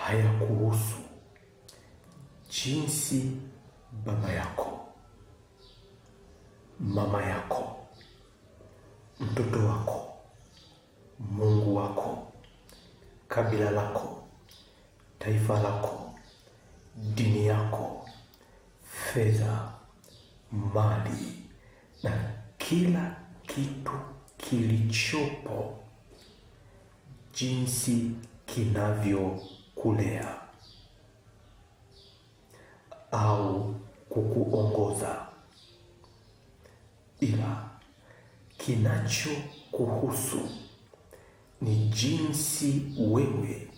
hayakuhusu jinsi baba yako, mama yako, mtoto wako, Mungu wako, kabila lako, taifa lako, dini yako, fedha, mali na kila kitu kilichopo, jinsi kinavyokulea au kukuongoza, ila kinachokuhusu ni jinsi wewe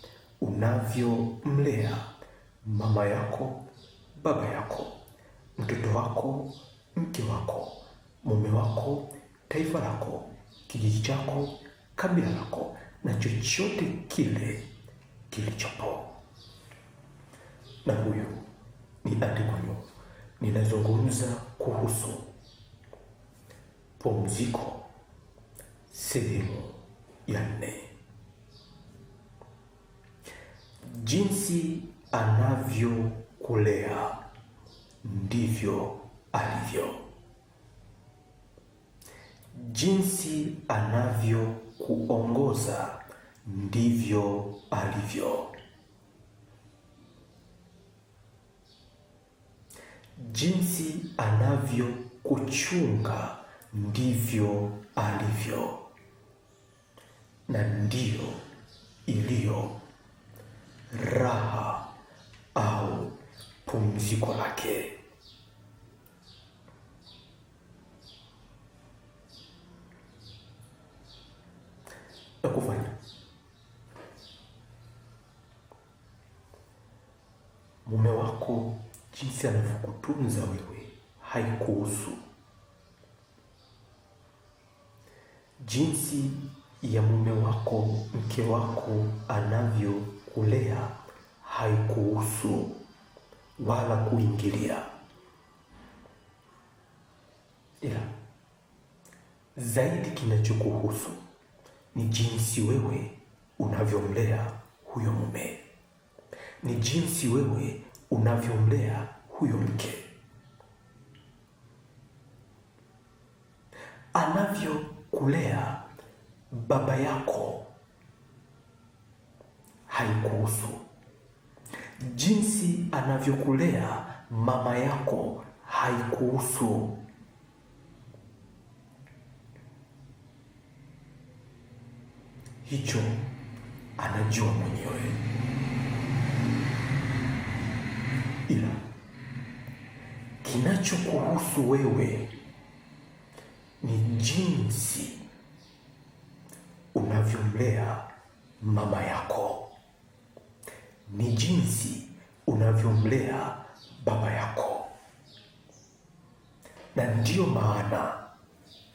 unavyomlea mama yako, baba yako, mtoto wako, mke wako, mume wako, taifa lako, kijiji chako, kabila lako na chochote kile kilichopo. Na huyu ni Andiko. Ninazungumza kuhusu pumziko sehemu ya 4. Jinsi anavyokulea ndivyo alivyo. Jinsi anavyokuongoza ndivyo alivyo. Jinsi anavyokuchunga ndivyo alivyo, na ndiyo iliyo raha au pumziko lake. Na kufanya mume wako jinsi anavyokutunza wewe haikuhusu. Jinsi ya mume wako, mke wako anavyokulea haikuhusu wala kuingilia, ila zaidi kinachokuhusu ni jinsi wewe unavyomlea huyo mume, ni jinsi wewe unavyomlea huyo mke. Anavyokulea baba yako haikuhusu. Jinsi anavyokulea mama yako haikuhusu. Hicho anajua mwenyewe, ila kinachokuhusu wewe ni jinsi unavyomlea mama yako, ni jinsi unavyomlea baba yako. Na ndiyo maana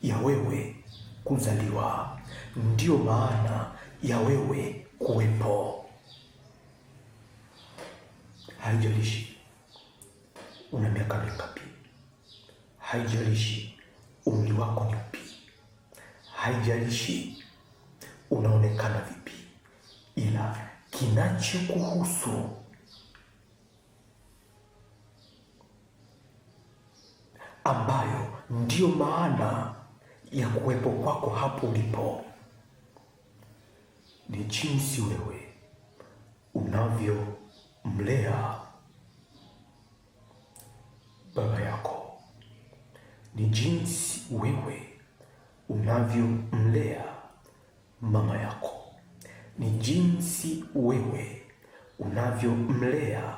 ya wewe kuzaliwa, ndiyo maana ya wewe kuwepo. Haijalishi una miaka mingapi, haijalishi umri wako ni upi, haijalishi unaonekana vipi, ila kinachokuhusu ambayo ndiyo maana ya kuwepo kwako hapo ulipo ni jinsi wewe unavyomlea baba yako, ni jinsi wewe unavyomlea mama yako, ni jinsi wewe unavyomlea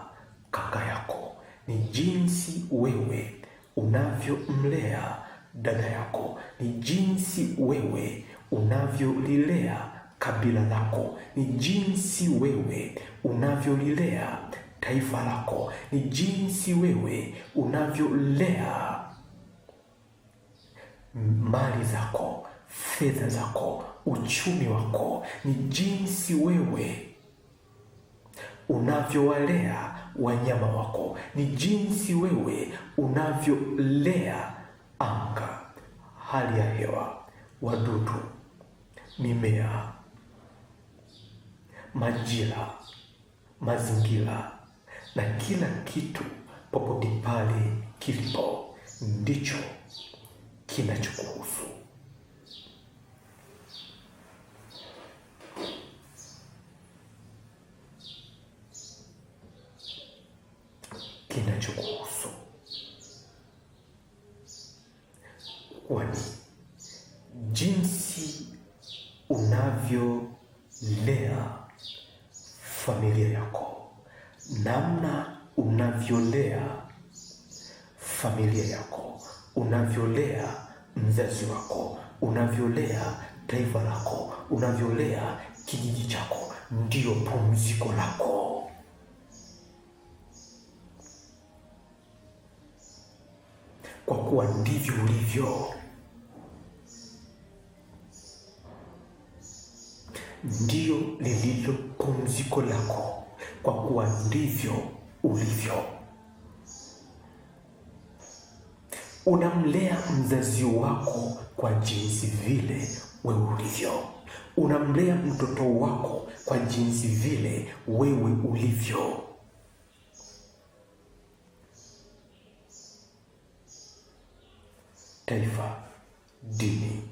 kaka yako, ni jinsi wewe unavyomlea dada yako, ni jinsi wewe unavyolilea kabila lako, ni jinsi wewe unavyolilea taifa lako, ni jinsi wewe unavyolea mali zako, fedha zako, uchumi wako, ni jinsi wewe unavyowalea wanyama wako, ni jinsi wewe unavyolea anga, hali ya hewa, wadudu, mimea, majira, mazingira na kila kitu popote pale kilipo ndicho kinachokuhusu. Kinachokuhusu. Kwani jinsi unavyolea familia yako, namna unavyolea familia yako, unavyolea mzazi wako, unavyolea taifa lako, unavyolea kijiji chako, ndio pumziko lako. Kwa kuwa ndivyo ulivyo, ndio lililo pumziko lako, kwa kuwa ndivyo ulivyo. Unamlea mzazi wako kwa jinsi vile wewe ulivyo. Unamlea mtoto wako kwa jinsi vile wewe ulivyo. Taifa, dini,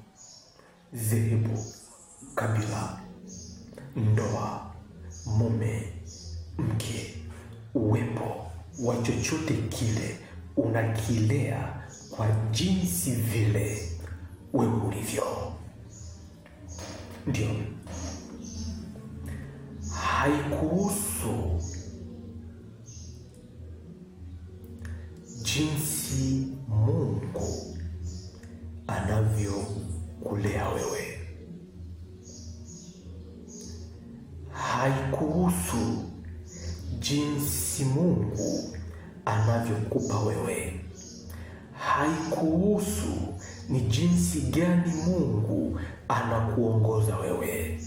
dhehebu, kabila, ndoa, mume, mke, uwepo wa chochote kile unakilea kwa jinsi vile wewe ulivyo. Ndio, haikuhusu jinsi Mungu anavyokulea wewe. Haikuhusu jinsi Mungu anavyokupa wewe. Haikuhusu ni jinsi gani Mungu anakuongoza wewe.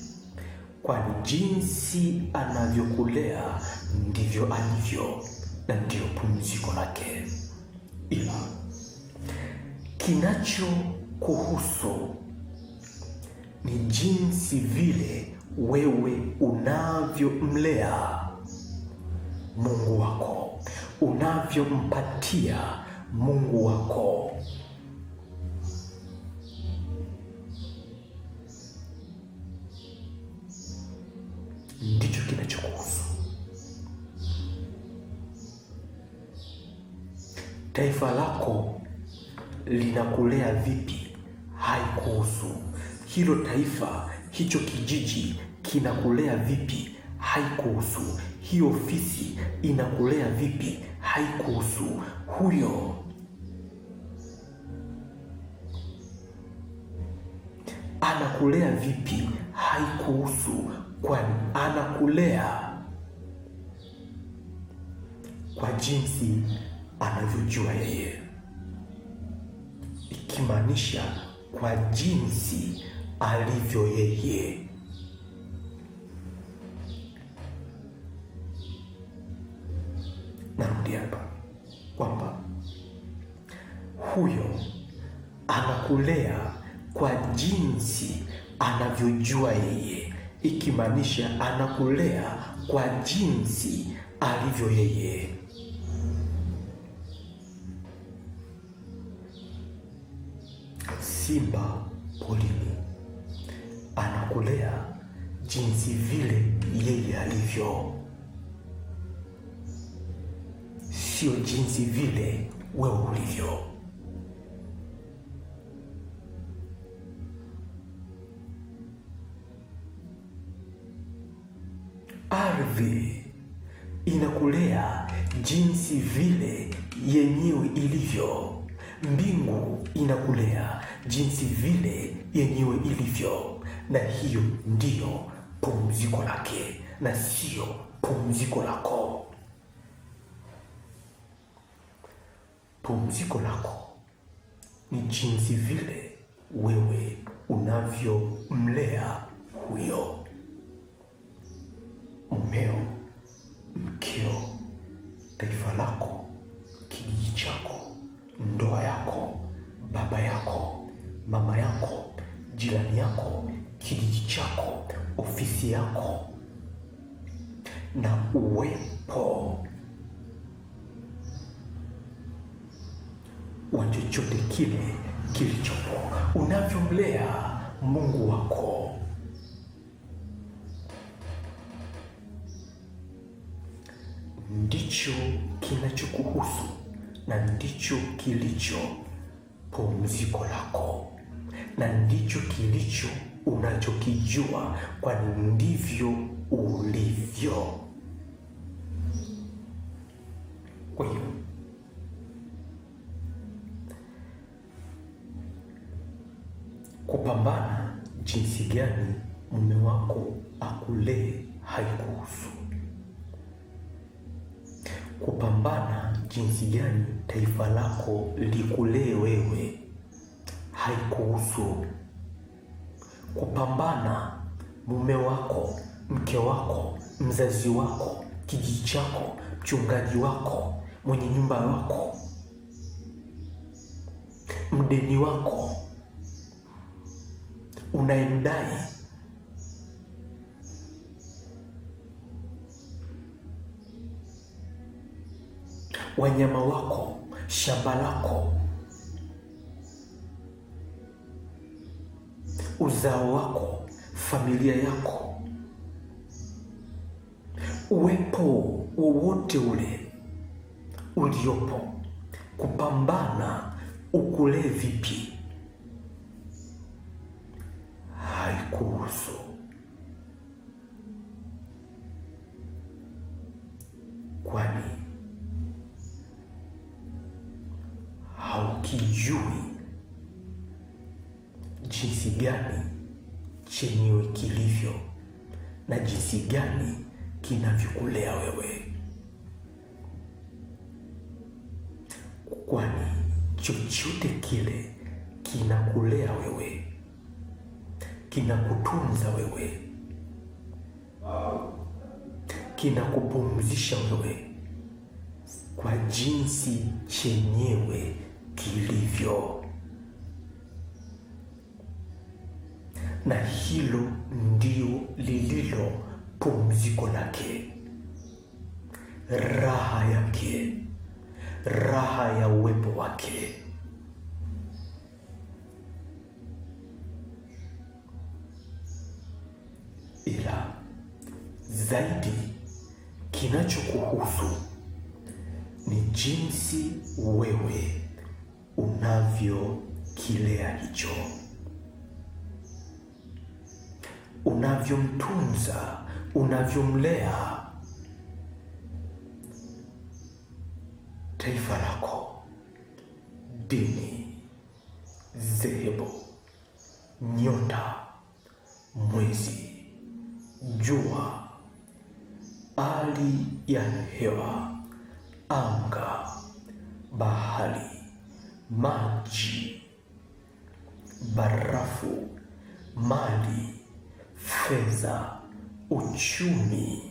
Kwani jinsi anavyokulea ndivyo alivyo, na ndio pumziko lake. Ila kinachokuhusu ni jinsi vile wewe unavyomlea Mungu wako, unavyompatia Mungu wako. Ndicho kinachokuhusu. Taifa lako linakulea vipi haikuhusu. Hilo taifa, hicho kijiji kinakulea vipi haikuhusu. Hiyo ofisi inakulea vipi haikuhusu. Huyo anakulea vipi haikuhusu, kwani anakulea kwa jinsi anavyojua yeye, ikimaanisha kwa jinsi alivyo yeye. Narudi hapa kwamba huyo anakulea kwa jinsi anavyojua yeye, ikimaanisha anakulea kwa jinsi alivyo yeye. Simba porini anakulea jinsi vile yeye alivyo, sio jinsi vile wewe ulivyo. Ardhi inakulea jinsi vile yenyewe ilivyo. Mbingu inakulea jinsi vile yenyewe ilivyo, na hiyo ndiyo pumziko lake na sio pumziko lako. Pumziko lako ni jinsi vile wewe unavyomlea huyo mumeo, mkeo, taifa lako, kijiji chako, ndoa yako, baba yako, mama yako, jirani yako, kijiji chako, ofisi yako. na uwepo wa chochote kile kilichopo. Unavyomlea Mungu wako ndicho kinachokuhusu na ndicho kilicho pumziko lako, na ndicho kilicho unachokijua, kwani ndivyo ulivyo. Kwa hiyo kupambana jinsi gani mume wako akulee haikuhusu. Kupambana jinsi gani taifa lako likulee wewe haikuhusu. Kupambana mume wako, mke wako, mzazi wako, kijiji chako, mchungaji wako, mwenye nyumba wako, mdeni wako unayemdai, wanyama wako, shamba lako, uzao wako, familia yako, uwepo wowote ule uliopo, kupambana ukulee vipi haikuhusu. Kwani haukijui jinsi gani chenyewe kilivyo na jinsi gani kinavyokulea wewe. Kwani chochote kile kinakulea wewe, kinakutunza wewe, kinakupumzisha wewe kwa jinsi chenyewe kilivyo, na hilo ndio lililo pumziko lake, raha yake, raha ya uwepo wake. Ila zaidi kinachokuhusu ni jinsi wewe unavyokilea hicho, unavyomtunza, unavyomlea taifa lako, dini, dhehebu, nyota, mwezi, jua, hali ya hewa, anga, bahari, maji, barafu, mali, fedha, uchumi,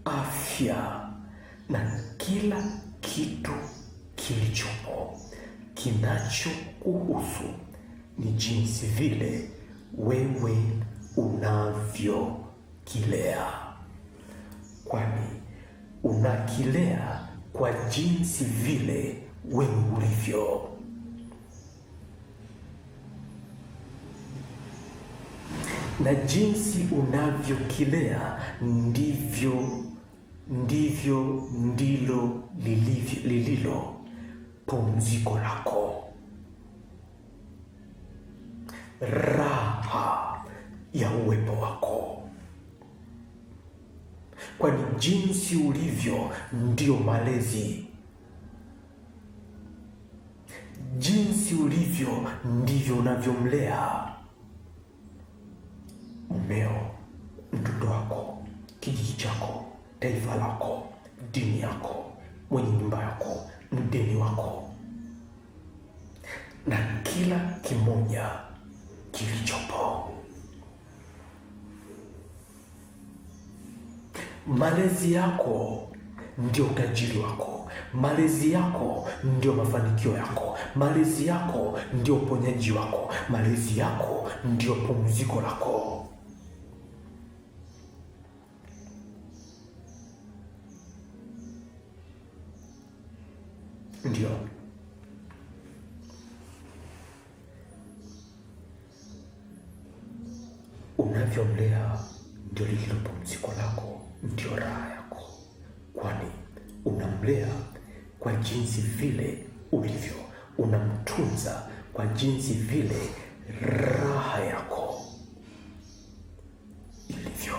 afya na kila kitu kilichopo. Kinachokuhusu ni jinsi vile wewe unavyokilea, kwani unakilea kwa jinsi vile wewe ulivyo. Na jinsi unavyokilea ndilo lililo pumziko lako, raha ya uwepo wako, kwani jinsi ulivyo ndio malezi. Jinsi ulivyo ndivyo unavyomlea mumeo, mtoto wako, kijiji chako, taifa lako, dini yako, mwenye nyumba yako, mdeni wako, na kila kimoja kilichopo. Malezi yako ndio utajiri wako, malezi yako ndio mafanikio yako, malezi yako ndio uponyaji wako, malezi yako ndio pumziko lako. Ndio unavyomlea ndio lililo pumziko lako, ndio raha yako, kwani unamlea kwa jinsi vile ulivyo, unamtunza kwa jinsi vile raha yako ilivyo.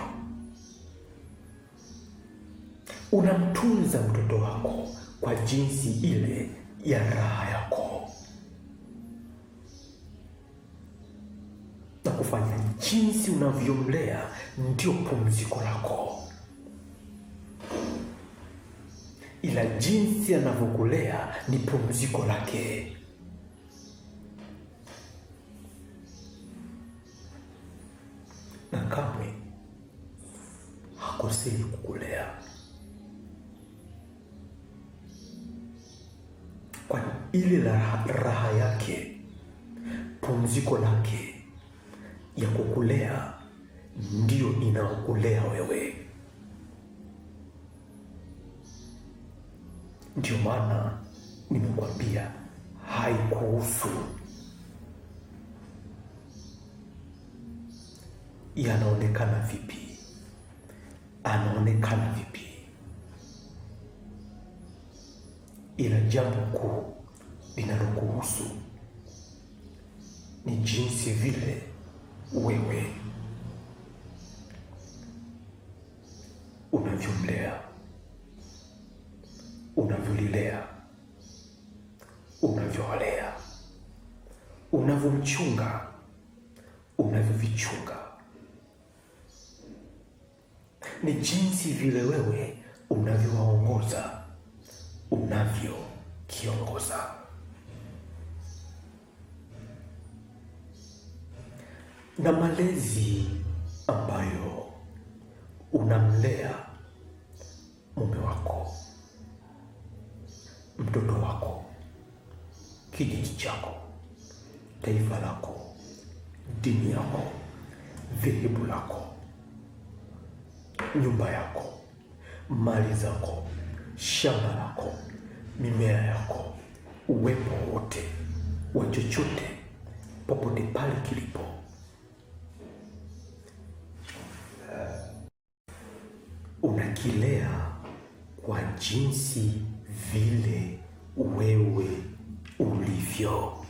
Unamtunza mtoto wako kwa jinsi ile ya raha yako, na kufanya jinsi unavyomlea ndio pumziko lako, ila jinsi anavyokulea ni pumziko lake. Na kamwe hakosei kukulea, kwani ile raha yake, pumziko lake ya kukulea ndio inaokulea wewe. Ndio maana nimekwambia haikuhusu yanaonekana vipi, anaonekana vipi, ila jambo kuu linalokuhusu ni jinsi vile wewe unavyomlea, unavyolilea, unavyowalea, unavyomchunga, unavyovichunga. Ni jinsi vile wewe unavyowaongoza, unavyokiongoza. Na malezi ambayo unamlea mume wako, mtoto wako, kijiji chako, taifa lako, dini yako, dhehebu lako, nyumba yako, mali zako, shamba lako, mimea yako, uwepo wote wa chochote popote pale kilipo, unakilea kwa jinsi vile wewe ulivyo.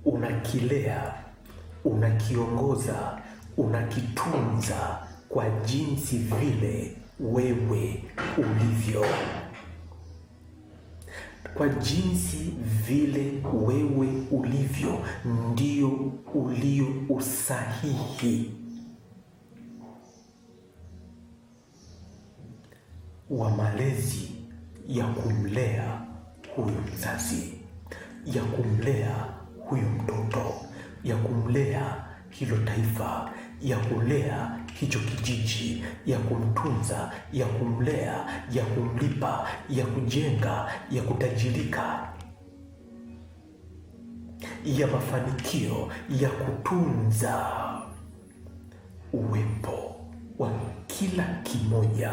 Unakilea, unakiongoza, unakitunza kwa jinsi vile wewe ulivyo. Kwa jinsi vile wewe ulivyo ndio ulio usahihi wa malezi ya kumlea huyo mzazi, ya kumlea huyo mtoto, ya kumlea hilo taifa, ya kulea hicho kijiji, ya kumtunza, ya kumlea, ya kumlipa, ya kujenga, ya kutajirika, ya mafanikio, ya kutunza uwepo wa kila kimoja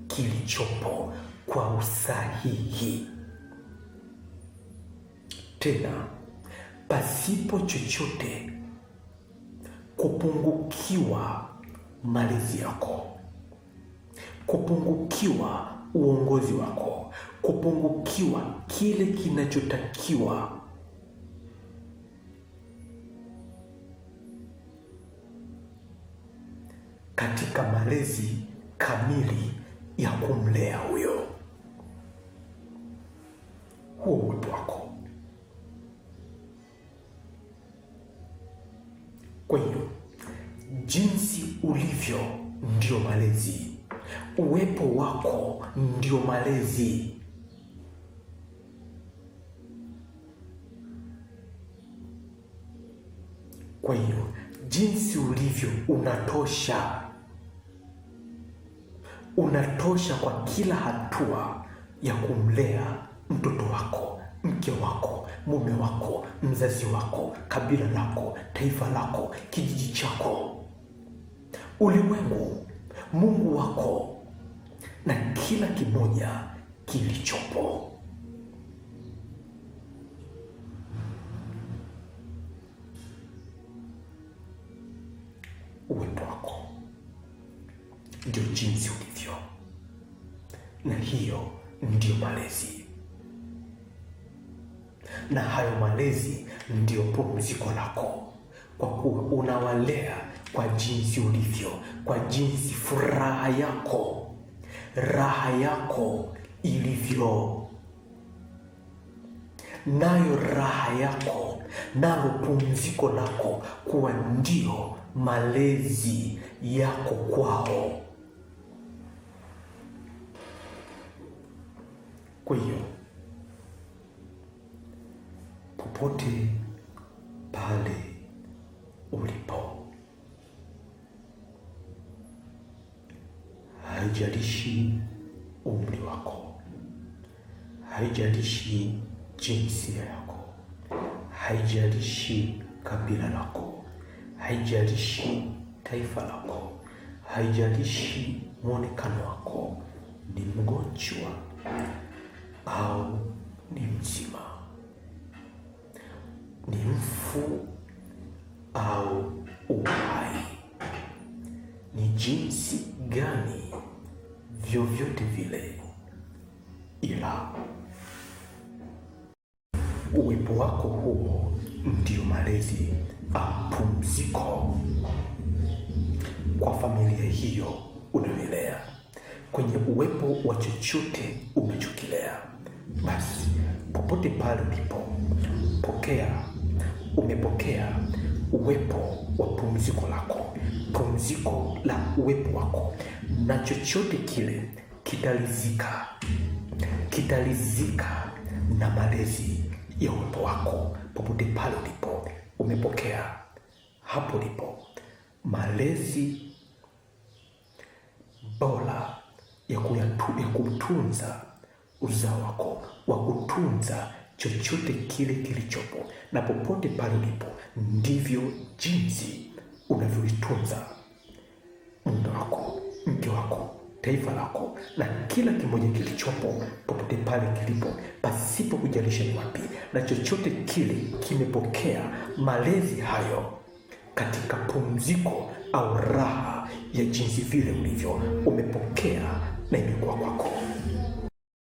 kilichopo kwa usahihi, tena pasipo chochote kupungukiwa malezi yako, kupungukiwa uongozi wako, kupungukiwa kile kinachotakiwa katika malezi kamili ya kumlea huyo, huo uwepo wako. Kwa hiyo jinsi ulivyo ndio malezi, uwepo wako ndio malezi. Kwa hiyo jinsi ulivyo unatosha, unatosha kwa kila hatua ya kumlea mtoto wako, mke wako, mume wako, mzazi wako, kabila lako, taifa lako, kijiji chako, ulimwengu, Mungu wako, na kila kimoja kilichopo. Uwepo wako ndio jinsi ulivyo, na hiyo ndio malezi, na hayo malezi ndio pumziko lako, kwa kuwa unawalea kwa jinsi ulivyo, kwa jinsi furaha yako, raha yako ilivyo. Nayo raha yako, nalo pumziko lako kuwa ndio malezi yako kwao. Kwa hiyo popote pale ulipo, haijalishi umri wako, haijalishi jinsia yako, haijalishi kabila lako, haijalishi taifa lako, haijalishi mwonekano wako, ni mgonjwa au ni mzima, ni mfu au uhai, ni jinsi gani, vyovyote vile, ila uwepo wako huo ndio malezi au pumziko kwa familia hiyo unayolea. Kwenye uwepo wa chochote unachokilea, basi popote pale ulipo, umepokea uwepo wa pumziko lako, pumziko la uwepo wako, na chochote kile kitalizika na malezi ya uwepo wako. Popote pale ulipo, umepokea, hapo ulipo, malezi bora ya kutunza uzao wako, wa kutunza chochote kile kilichopo, na popote pale ulipo, ndivyo jinsi unavyoitunza mume wako, mke wako, taifa lako, na kila kimoja kilichopo popote pale kilipo, pasipo kujalisha ni wapi, na chochote kile kimepokea malezi hayo katika pumziko au raha ya jinsi vile ulivyo umepokea, na imekuwa kwako.